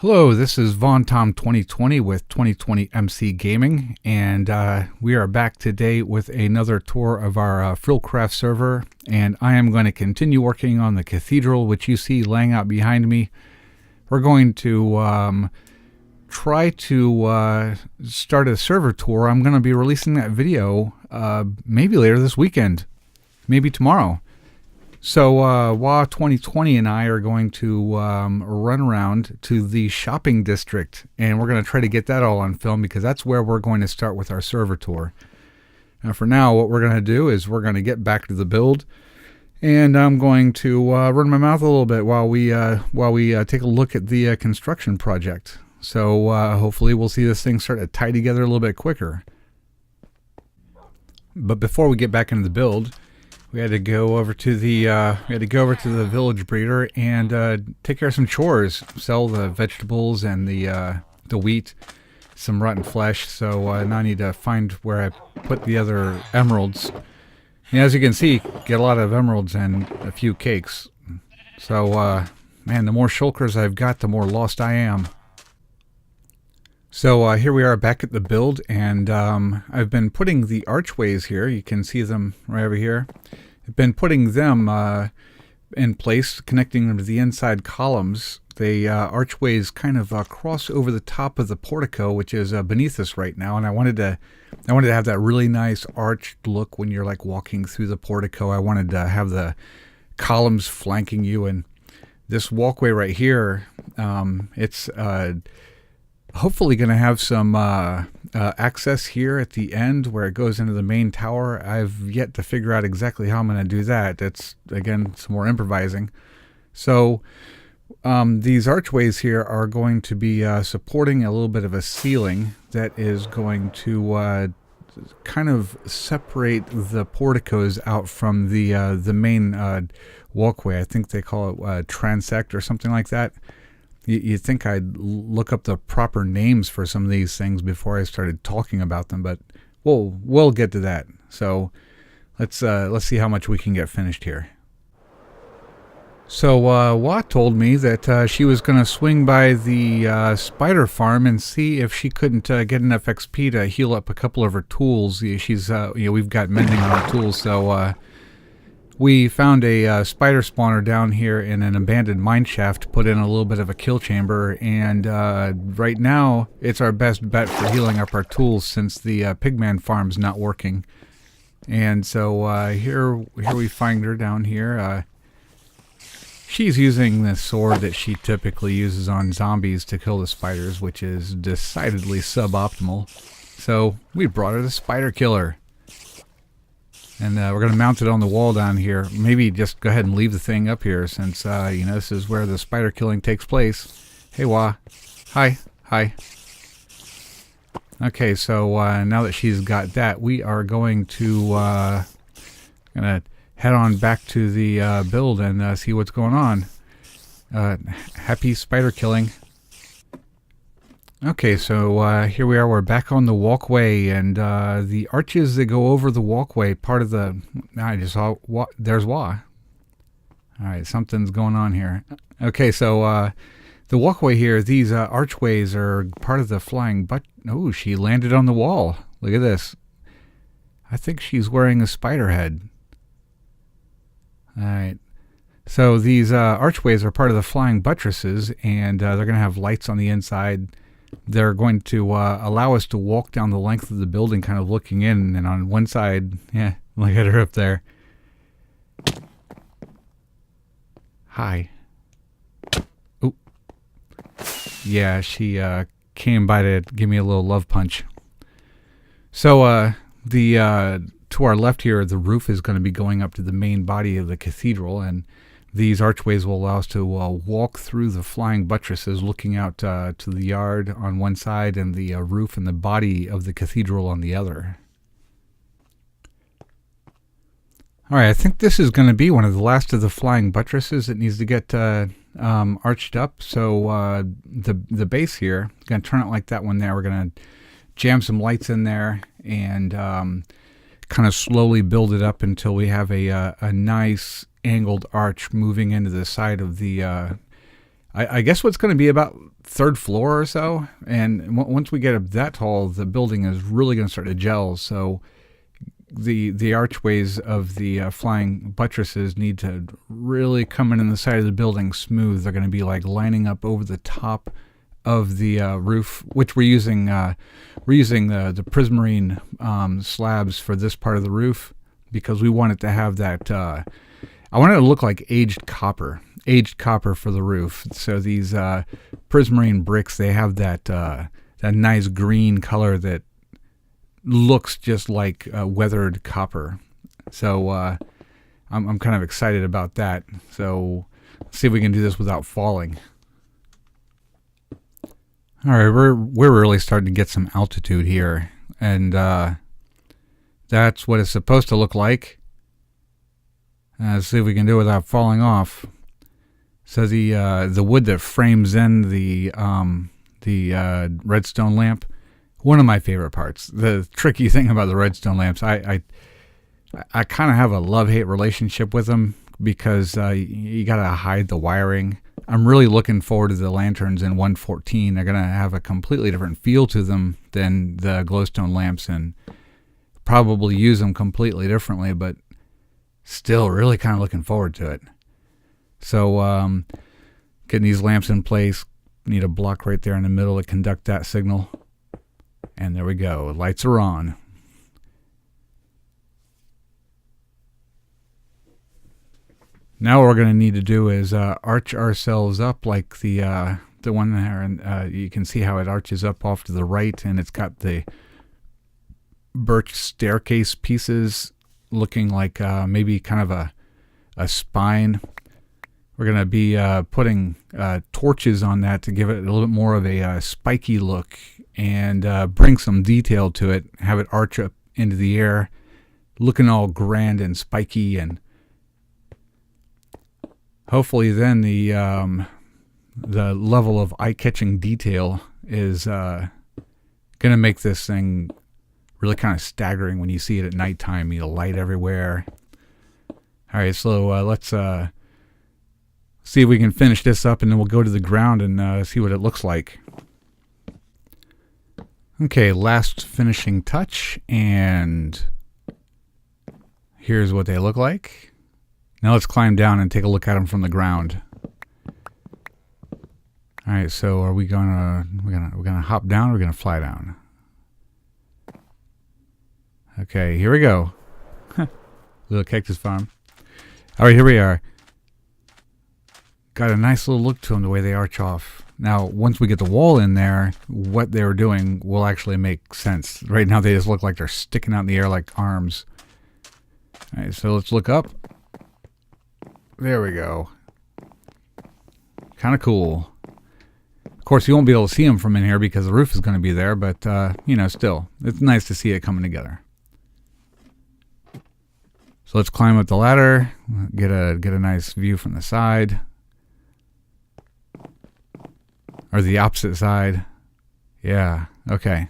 Hello, this is Von Tom 2020 with 2020 MC Gaming, and we are back today with another tour of our FrilCraft server, and I am going to continue working on the cathedral, which you see laying out behind me. We're going to try to start a server tour. I'm going to be releasing that video maybe later this weekend, maybe tomorrow. So WA 2020 and I are going to run around to the shopping district, and we're going to try to get that all on film because that's where we're going to start with our server tour. Now, for now, what we're going to do is we're going to get back to the build, and I'm going to run my mouth a little bit while we take a look at the construction project. So hopefully we'll see this thing start to tie together a little bit quicker. But before we get back into the build, we had to go over to the village breeder and take care of some chores. Sell the vegetables and the wheat, some rotten flesh. So now I need to find where I put the other emeralds. And as you can see, get a lot of emeralds and a few cakes. So man, the more shulkers I've got, the more lost I am. So here we are back at the build, and I've been putting the archways here. You can see them right over here. I've been putting them in place, connecting them to the inside columns. The archways kind of cross over the top of the portico, which is beneath us right now. And I wanted to have that really nice arched look when you're like walking through the portico. I wanted to have the columns flanking you, and this walkway right here, it's hopefully going to have some access here at the end where it goes into the main tower. I've yet to figure out exactly how I'm going to do that. That's, again, some more improvising. So these archways here are going to be supporting a little bit of a ceiling that is going to kind of separate the porticos out from the main walkway. I think they call it transect or something like that. You'd think I'd look up the proper names for some of these things before I started talking about them, but we'll get to that. So let's see how much we can get finished here. So Watt told me that she was going to swing by the spider farm and see if she couldn't get enough XP to heal up a couple of her tools. She's we've got mending on our tools, so we found a spider spawner down here in an abandoned mine shaft, put in a little bit of a kill chamber, and right now it's our best bet for healing up our tools since the pigman farm's not working. And so here we find her down here. She's using the sword that she typically uses on zombies to kill the spiders, which is decidedly suboptimal. So we brought her the spider killer. And we're going to mount it on the wall down here. Maybe just go ahead and leave the thing up here since, this is where the spider killing takes place. Hey, Wah. Hi. Hi. Okay, so now that she's got that, we are going to head on back to the build and see what's going on. Happy spider killing. Okay, so here we are. We're back on the walkway, and the arches that go over the walkway, part of the... I just saw... There's Wah. All right, something's going on here. Okay, so the walkway here, these archways are part of the flying... Oh, she landed on the wall. Look at this. I think she's wearing a spider head. All right. So these archways are part of the flying buttresses, and they're going to have lights on the inside. They're going to allow us to walk down the length of the building kind of looking in, and on one side, yeah, look at her up there. Hi. Oh. Yeah, she came by to give me a little love punch. So to our left here, the roof is going to be going up to the main body of the cathedral, and these archways will allow us to walk through the flying buttresses, looking out to the yard on one side and the roof and the body of the cathedral on the other. All right, I think this is going to be one of the last of the flying buttresses that needs to get arched up. So the base here is going to turn out like that one there. We're going to jam some lights in there and kind of slowly build it up until we have a nice angled arch moving into the side of the I guess what's going to be about third floor or so. And once we get up that tall, the building is really going to start to gel. So the archways of the flying buttresses need to really come in the side of the building smooth. They're going to be like lining up over the top of the roof, which we're using the prismarine slabs for this part of the roof because we want it to have that. I want it to look like aged copper for the roof. So these prismarine bricks, they have that nice green color that looks just like weathered copper. So I'm kind of excited about that. So let's see if we can do this without falling. All right, we're really starting to get some altitude here, and that's what it's supposed to look like. Let's see if we can do it without falling off. So the wood that frames in the redstone lamp, one of my favorite parts. The tricky thing about the redstone lamps, I kind of have a love-hate relationship with them because you got to hide the wiring. I'm really looking forward to the lanterns in 1.14. They're going to have a completely different feel to them than the glowstone lamps and probably use them completely differently, but still really kind of looking forward to it. So getting these lamps in place, need a block right there in the middle to conduct that signal. And there we go. Lights are on. Now what we're going to need to do is arch ourselves up like the one there, and you can see how it arches up off to the right, and it's got the birch staircase pieces looking like maybe kind of a spine. We're going to be putting torches on that to give it a little bit more of a spiky look and bring some detail to it, have it arch up into the air, looking all grand and spiky, and hopefully then the level of eye-catching detail is going to make this thing really kind of staggering when you see it at nighttime. You know, light everywhere. All right, so let's see if we can finish this up, and then we'll go to the ground and see what it looks like. Okay, last finishing touch, and here's what they look like. Now let's climb down and take a look at them from the ground. All right, so are we gonna we're gonna hop down, or we're gonna fly down? Okay, here we go. Little cactus farm. All right, here we are. Got a nice little look to them the way they arch off. Now, once we get the wall in there, what they were doing will actually make sense. Right now, they just look like they're sticking out in the air like arms. All right, so let's look up. There we go. Kind of cool. Of course, you won't be able to see them from in here because the roof is going to be there, but, you know, still, it's nice to see it coming together. So let's climb up the ladder, get a nice view from the side. Or the opposite side. Yeah, okay.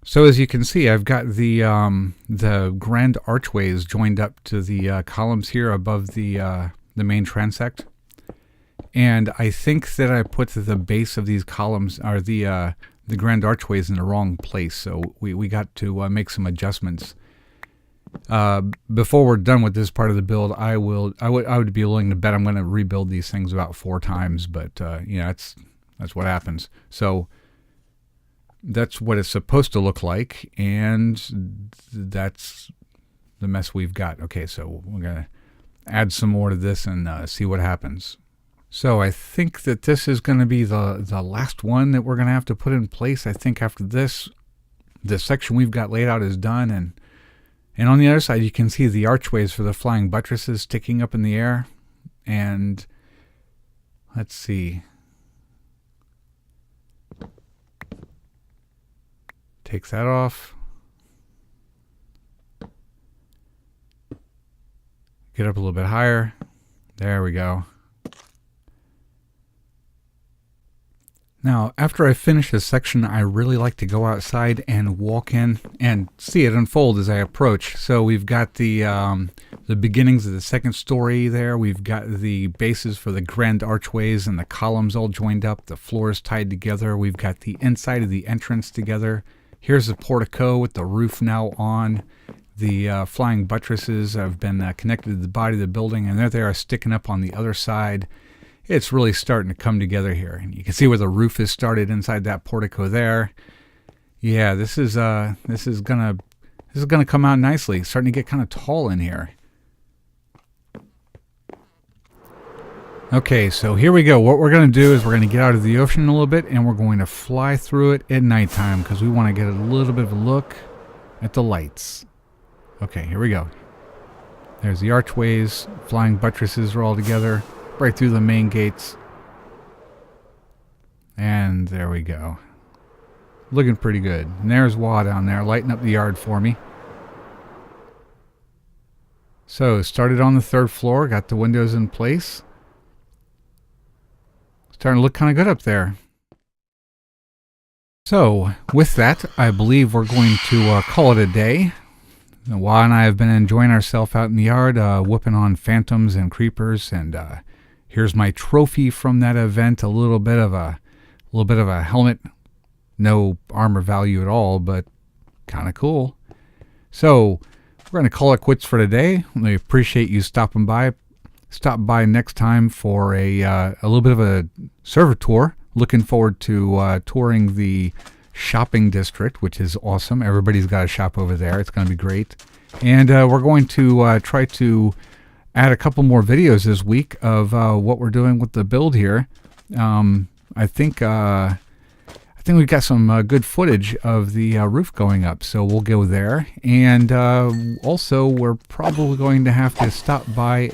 So as you can see, I've got the grand archways joined up to the columns here above the main transect. And I think that I put the base of these columns, or the grand archways, in the wrong place. So we got to make some adjustments. Before we're done with this part of the build, I would be willing to bet I'm going to rebuild these things about 4 times, but you know, that's what happens. So that's what it's supposed to look like, and that's the mess we've got. Okay, so we're going to add some more to this and see what happens. So I think that this is going to be the last one that we're going to have to put in place. I think after this, the section we've got laid out is done, and on the other side, you can see the archways for the flying buttresses sticking up in the air. And let's see. Takes that off. Get up a little bit higher. There we go. Now, after I finish this section, I really like to go outside and walk in and see it unfold as I approach. So we've got the beginnings of the second story there. We've got the bases for the grand archways and the columns all joined up, the floors tied together. We've got the inside of the entrance together. Here's the portico with the roof now on. The flying buttresses have been connected to the body of the building, and there they are sticking up on the other side. It's really starting to come together here. And you can see where the roof is started inside that portico there. Yeah, this is gonna come out nicely. It's starting to get kind of tall in here. Okay, so here we go. What we're going to do is we're going to get out of the ocean a little bit, and we're going to fly through it at nighttime because we want to get a little bit of a look at the lights. Okay, here we go. There's the archways. Flying buttresses are all together. Right through the main gates. And there we go. Looking pretty good. And there's Wah down there lighting up the yard for me. So, started on the 3rd floor. Got the windows in place. Starting to look kind of good up there. So, with that, I believe we're going to call it a day. Wah and I have been enjoying ourselves out in the yard, whooping on phantoms and creepers, and here's my trophy from that event. A little bit of a helmet, no armor value at all, but kind of cool. So we're going to call it quits for today. We appreciate you stopping by. Stop by next time for a little bit of a server tour. Looking forward to touring the shopping district, which is awesome. Everybody's got a shop over there. It's going to be great. And we're going to try to add a couple more videos this week of what we're doing with the build here. I think we've got some good footage of the roof going up, so we'll go there. And also, we're probably going to have to stop by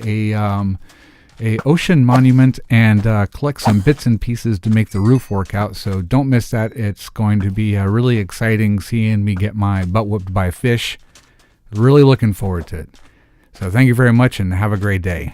a ocean monument and collect some bits and pieces to make the roof work out. So don't miss that. It's going to be really exciting seeing me get my butt whooped by fish. Really looking forward to it. So thank you very much and have a great day.